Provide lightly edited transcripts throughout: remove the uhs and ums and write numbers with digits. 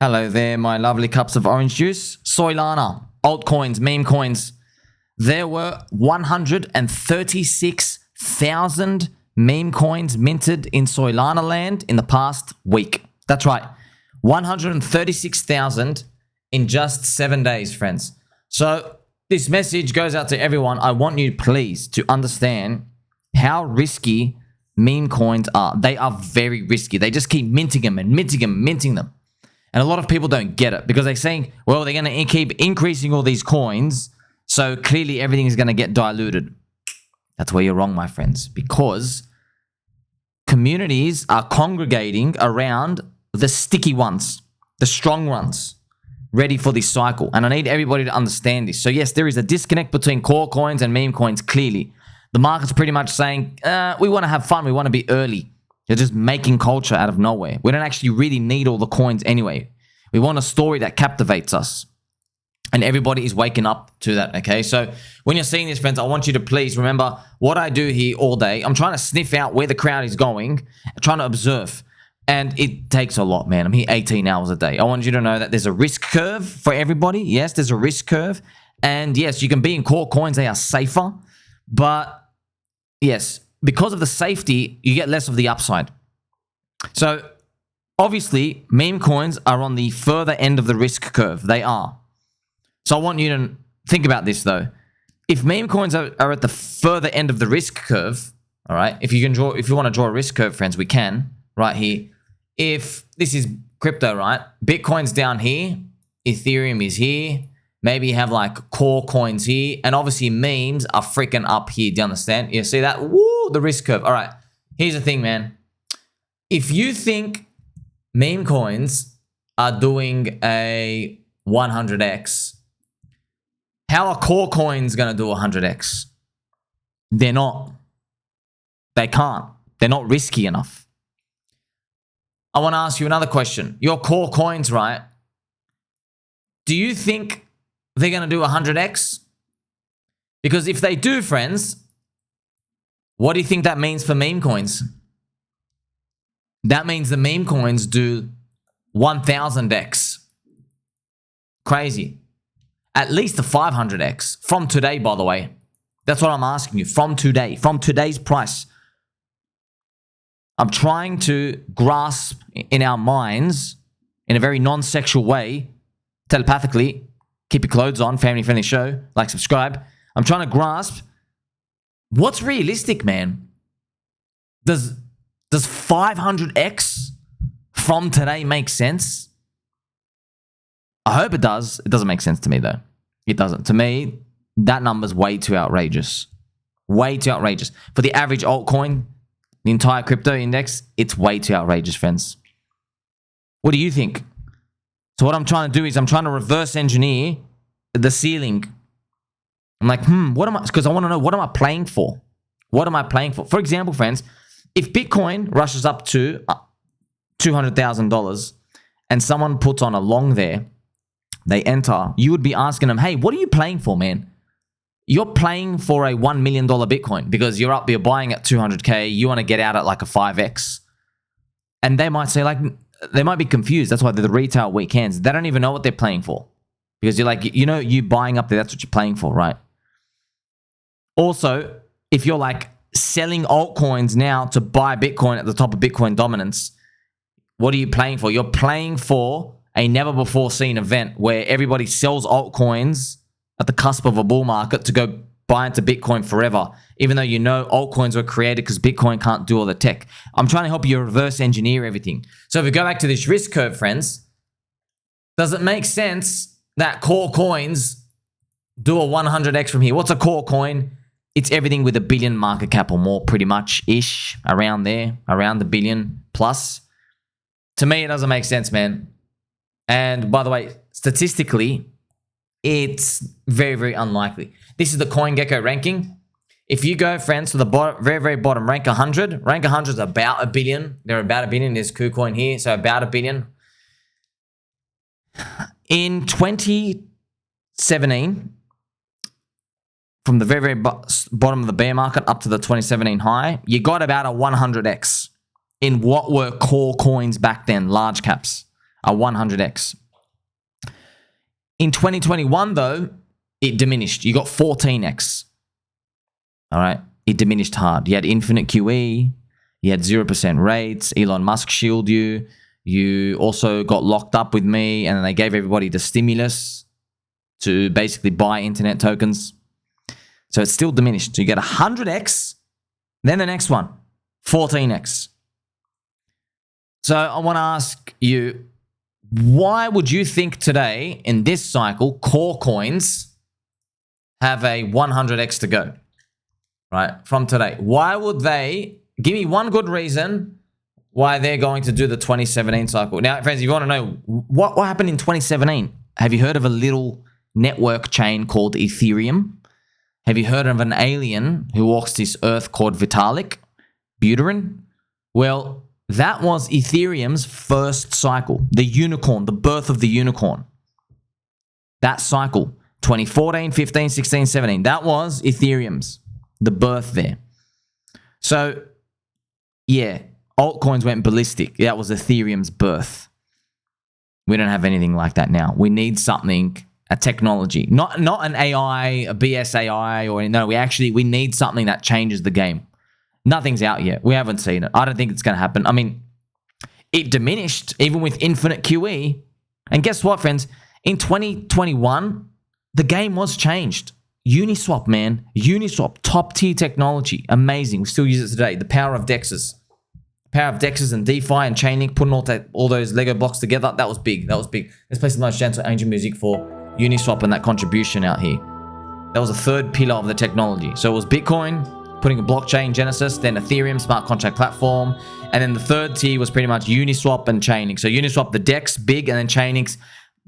Hello there, my lovely cups of orange juice. Soylana, altcoins, meme coins. There were 136,000 meme coins minted in Soylana land in the past week. That's right, 136,000 in just 7 days, friends. So this message goes out to everyone. I want you, please, to understand how risky meme coins are. They are very risky. They just keep minting them and minting them, minting them. And a lot of people don't get it because they're saying, well, they're going to keep increasing all these coins, so clearly everything is going to get diluted. That's where you're wrong, my friends, because communities are congregating around the sticky ones, the strong ones, ready for this cycle. And I need everybody to understand this. So yes, there is a disconnect between core coins and meme coins, clearly. The market's pretty much saying, we want to have fun, we want to be early. They're just making culture out of nowhere. We don't actually really need all the coins anyway. We want a story that captivates us. And everybody is waking up to that, okay? So when you're seeing this, friends, I want you to please remember what I do here all day. I'm trying to sniff out where the crowd is going, trying to observe. And it takes a lot, man. I'm here 18 hours a day. I want you to know that there's a risk curve for everybody. Yes, there's a risk curve. And yes, you can be in core coins. They are safer. But yes, because of the safety, you get less of the upside. So obviously, meme coins are on the further end of the risk curve. They are. So I want you to think about this, though. If meme coins are at the further end of the risk curve, all right, if you want to draw a risk curve, friends, we can right here. If this is crypto, right, Bitcoin's down here, Ethereum is here, maybe you have like core coins here, and obviously memes are freaking up here. Do you understand? You see that? Woo, the risk curve. All right, here's the thing, man. If you think meme coins are doing a 100x, how are core coins going to do 100x? They're not. They can't. They're not risky enough. I want to ask you another question. Your core coins, right? Do you think they're going to do 100x? Because if they do, friends, what do you think that means for meme coins? That means the meme coins do 1000x. Crazy. At least a 500x from today, by the way. That's what I'm asking you. From today. From today's price. I'm trying to grasp in our minds, in a very non-sexual way, telepathically, keep your clothes on, family-friendly show, like, subscribe. I'm trying to grasp what's realistic, man. Does 500x from today make sense? I hope it does. It doesn't make sense to me, though. It doesn't. To me, that number's way too outrageous. Way too outrageous. For the average altcoin, the entire crypto index, it's way too outrageous, friends. What do you think? So what I'm trying to do is I'm trying to reverse engineer the ceiling. I'm like, what am I, because I want to know, what am I playing for? What am I playing for? For example, friends, if Bitcoin rushes up to $200,000 and someone puts on a long there, they enter, you would be asking them, hey, what are you playing for, man? You're playing for a $1 million Bitcoin because you're buying at 200K, you want to get out at like a 5x. And they might say, like, they might be confused. That's why they're the retail weekends. They don't even know what they're playing for. Because you're like, you buying up there, that's what you're playing for, right? Also, if you're like selling altcoins now to buy Bitcoin at the top of Bitcoin dominance, what are you playing for? You're playing for a never before seen event where everybody sells altcoins at the cusp of a bull market to go buy into Bitcoin forever, even though you know altcoins were created because Bitcoin can't do all the tech. I'm trying to help you reverse engineer everything. So if we go back to this risk curve, friends, does it make sense that core coins do a 100x from here? What's a core coin? It's everything with a billion market cap or more, pretty much-ish, around there, around the billion plus. To me, it doesn't make sense, man. And by the way, statistically, it's very, very unlikely. This is the CoinGecko ranking. If you go, friends, to the bottom, very, very bottom, rank 100. Rank 100 is about $1 billion. They're about $1 billion. There's KuCoin here, so about $1 billion. In 2017, from the very, very bottom of the bear market up to the 2017 high, you got about a 100x in what were core coins back then, large caps. a 100x. In 2021, though, it diminished. You got 14x. All right? It diminished hard. You had infinite QE. You had 0% rates. Elon Musk shielded you. You also got locked up with me, and then they gave everybody the stimulus to basically buy internet tokens. So it's still diminished. So you get 100x, then the next one, 14x. So I want to ask you, why would you think today, in this cycle, core coins have a 100x to go, right, from today? Why would they? Give me one good reason why they're going to do the 2017 cycle. Now, friends, if you want to know what happened in 2017, have you heard of a little network chain called Ethereum? Have you heard of an alien who walks this earth called Vitalik Buterin? Well, that was Ethereum's first cycle, the unicorn, the birth of the unicorn. That cycle, 2014, 15, 16, 17, that was Ethereum's, the birth there. So, yeah, altcoins went ballistic. That was Ethereum's birth. We don't have anything like that now. We need something, a technology, not an AI, a BSAI, or no. We need something that changes the game. Nothing's out yet. We haven't seen it. I don't think it's going to happen. I mean, it diminished even with infinite QE. And guess what, friends? In 2021, the game was changed. Uniswap, man. Uniswap, top tier technology. Amazing. We still use it today. The power of DEXs. Power of DEXs and DeFi and Chainlink, putting all those Lego blocks together. That was big. That was big. Let's play some nice gentle angel music for Uniswap and that contribution out here. That was a third pillar of the technology. So it was Bitcoin, putting a blockchain genesis, then Ethereum, smart contract platform. And then the third tier was pretty much Uniswap and Chainlink. So Uniswap, the DEX, big, and then Chainlink's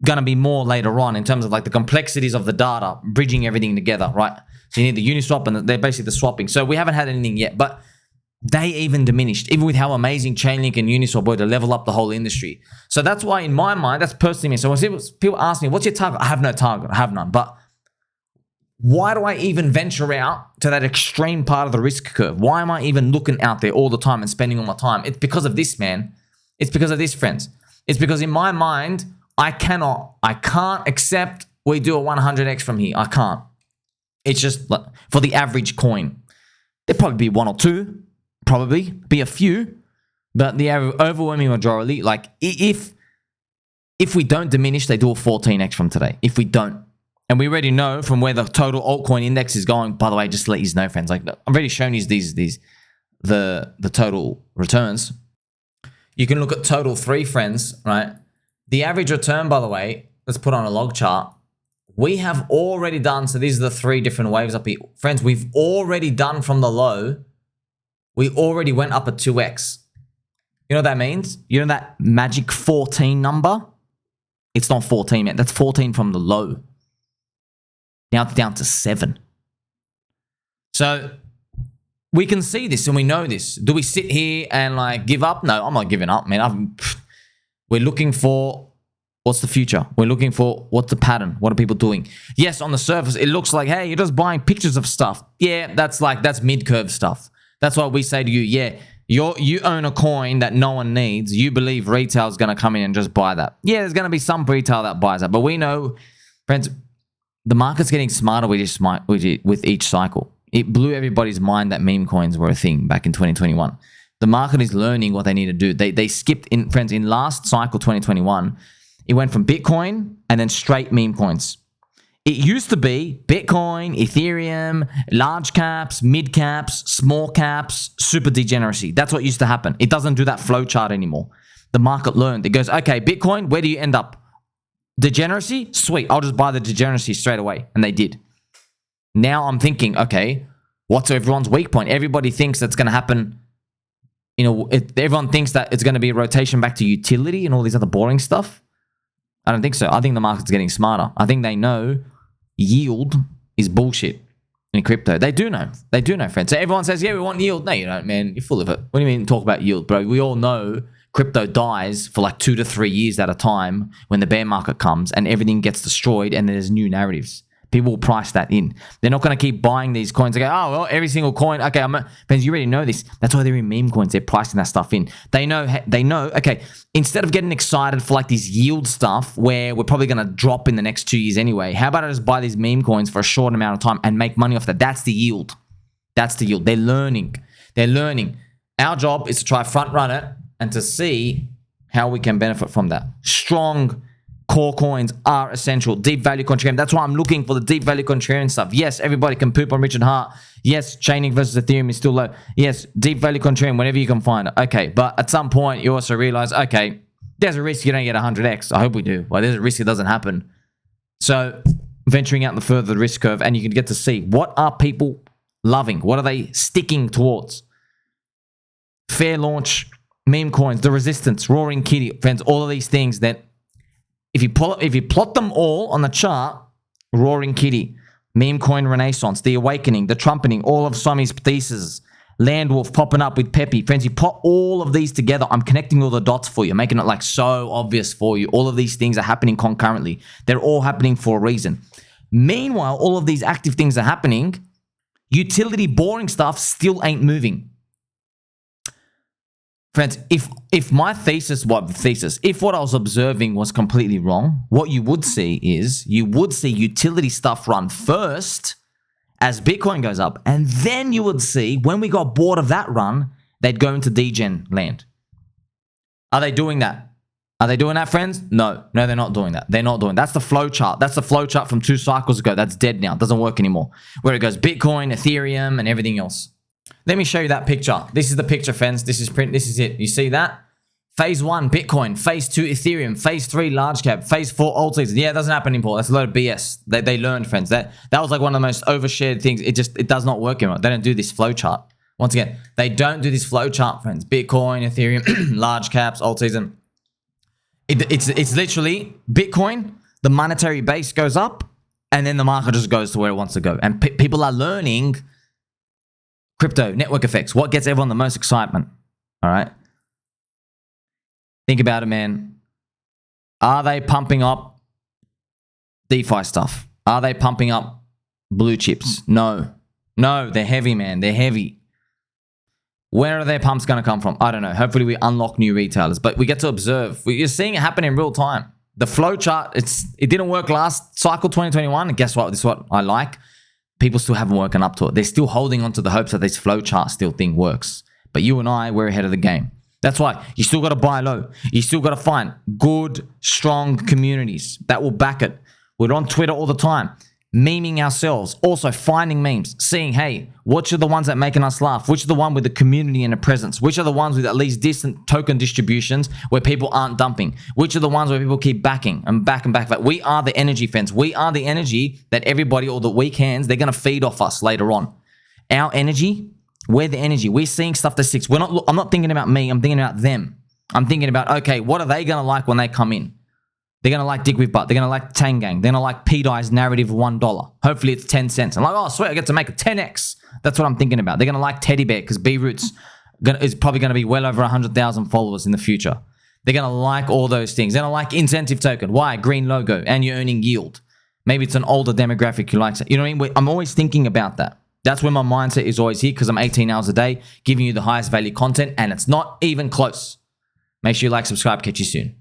gonna be more later on in terms of like the complexities of the data, bridging everything together, right? So you need the Uniswap and they're basically the swapping. So we haven't had anything yet, but they even diminished, even with how amazing Chainlink and Uniswap were to level up the whole industry. So that's why in my mind, that's personally me. So when people ask me, what's your target? I have no target, I have none. But why do I even venture out to that extreme part of the risk curve? Why am I even looking out there all the time and spending all my time? It's because of this, man. It's because of this, friends. It's because in my mind, I can't accept we do a 100x from here. I can't. It's just like, for the average coin. There'd probably be one or two, probably be a few, but the overwhelming majority, like if we don't diminish, they do a 14x from today. If we don't. And we already know from where the total altcoin index is going. By the way, just to let you know, friends, like I've already shown you the total returns. You can look at total 3, friends, right? The average return, by the way, let's put on a log chart. We have already done, so these are the 3 different waves up here. Friends, we've already done from the low. We already went up a 2x. You know what that means? You know that magic 14 number? It's not 14, man. That's 14 from the low. Now it's down to 7. So we can see this and we know this. Do we sit here and like give up? No, I'm not giving up, man. We're looking for what's the future. We're looking for what's the pattern. What are people doing? Yes, on the surface, it looks like, hey, you're just buying pictures of stuff. Yeah, that's mid-curve stuff. That's why we say to you, yeah, you own a coin that no one needs. You believe retail is going to come in and just buy that. Yeah, there's going to be some retail that buys that. But we know, friends, the market's getting smarter with each cycle. It blew everybody's mind that meme coins were a thing back in 2021. The market is learning what they need to do. They skipped, in last cycle 2021, it went from Bitcoin and then straight meme coins. It used to be Bitcoin, Ethereum, large caps, mid caps, small caps, super degeneracy. That's what used to happen. It doesn't do that flow chart anymore. The market learned. It goes, okay, Bitcoin, where do you end up? Degeneracy? Sweet. I'll just buy the degeneracy straight away. And they did. Now I'm thinking, okay, what's everyone's weak point? Everybody thinks that's going to happen. You know, everyone thinks that it's going to be a rotation back to utility and all these other boring stuff. I don't think so. I think the market's getting smarter. I think they know yield is bullshit in crypto. They do know. They do know, friends. So everyone says, yeah, we want yield. No, you don't, man. You're full of it. What do you mean talk about yield, bro? We all know crypto dies for like 2 to 3 years at a time when the bear market comes and everything gets destroyed and there's new narratives. People will price that in. They're not going to keep buying these coins. They go, oh, well, every single coin. Okay, friends, you already know this. That's why they're in meme coins. They're pricing that stuff in. They know, okay, instead of getting excited for like these yield stuff where we're probably going to drop in the next 2 years anyway, how about I just buy these meme coins for a short amount of time and make money off that? That's the yield. That's the yield. They're learning. They're learning. Our job is to try front run it and to see how we can benefit from that. Strong core coins are essential. Deep value contrarian. That's why I'm looking for the deep value contrarian stuff. Yes, everybody can poop on Richard Hart. Yes, chaining versus Ethereum is still low. Yes, deep value contrarian whenever you can find it. Okay, but at some point you also realize, okay, there's a risk you don't get 100x. I hope we do. Well, there's a risk it doesn't happen. So venturing out the further risk curve, and you can get to see what are people loving. What are they sticking towards? Fair launch, meme coins, the resistance, roaring kitty, friends, all of these things that if you plot them all on the chart, roaring kitty, meme coin renaissance, the awakening, the trumpeting, all of Somi's thesis, Landwolf popping up with Peppy. Friends, you put all of these together. I'm connecting all the dots for you, making it like so obvious for you. All of these things are happening concurrently. They're all happening for a reason. Meanwhile, all of these active things are happening. Utility boring stuff still ain't moving. Friends, if my thesis, if what I was observing was completely wrong, what you would see is you would see utility stuff run first as Bitcoin goes up. And then you would see when we got bored of that run, they'd go into degen land. Are they doing that? Are they doing that, friends? No, they're not doing that. They're not doing that. That's the flow chart. That's the flow chart from 2 cycles ago. That's dead now. It doesn't work anymore. Where it goes Bitcoin, Ethereum, and everything else. Let me show you that picture. This is the picture, friends. This is it. You see that? Phase 1, Bitcoin. Phase 2, Ethereum. Phase 3, large cap. Phase 4, alt season. Yeah, it doesn't happen anymore. That's a load of BS. They learned, friends. That was like one of the most overshared things. It does not work anymore. They don't do this flow chart. Once again, they don't do this flow chart, friends. Bitcoin, Ethereum, large caps, alt season. It's literally Bitcoin, the monetary base goes up, and then the market just goes to where it wants to go. And people are learning crypto, network effects, what gets everyone the most excitement, all right? Think about it, man. Are they pumping up DeFi stuff? Are they pumping up blue chips? No, they're heavy, man. They're heavy. Where are their pumps going to come from? I don't know. Hopefully we unlock new retailers, but we get to observe. You're seeing it happen in real time. The flow chart, it didn't work last cycle 2021. And guess what? This is what I like. People still haven't woken up to it. They're still holding on to the hopes that this flow chart still thing works. But you and I, we're ahead of the game. That's why you still got to buy low. You still got to find good, strong communities that will back it. We're on Twitter all the time, memeing ourselves. Also finding memes, seeing, hey, which are the ones that making us laugh? Which are the one with the community and a presence? Which are the ones with at least decent token distributions where people aren't dumping? Which are the ones where people keep backing and back and back? We are the energy, friends. We are the energy that everybody, or the weak hands, they're going to feed off us later on. Our energy, we're the energy. We're seeing stuff that sticks. I'm not thinking about me. I'm thinking about them. I'm thinking about, okay, what are they going to like when they come in? They're going to like Dick with Butt. They're going to like Tang Gang. They're going to like P-Dye's narrative of $1. Hopefully it's 10 cents. I'm like, oh, sweet, I get to make a 10x. That's what I'm thinking about. They're going to like Teddy Bear because B-Roots is probably going to be well over 100,000 followers in the future. They're going to like all those things. They're going to like incentive token. Why? Green logo. And you're earning yield. Maybe it's an older demographic who likes it. You know what I mean? I'm always thinking about that. That's where my mindset is always here because I'm 18 hours a day giving you the highest value content and it's not even close. Make sure you like, subscribe. Catch you soon.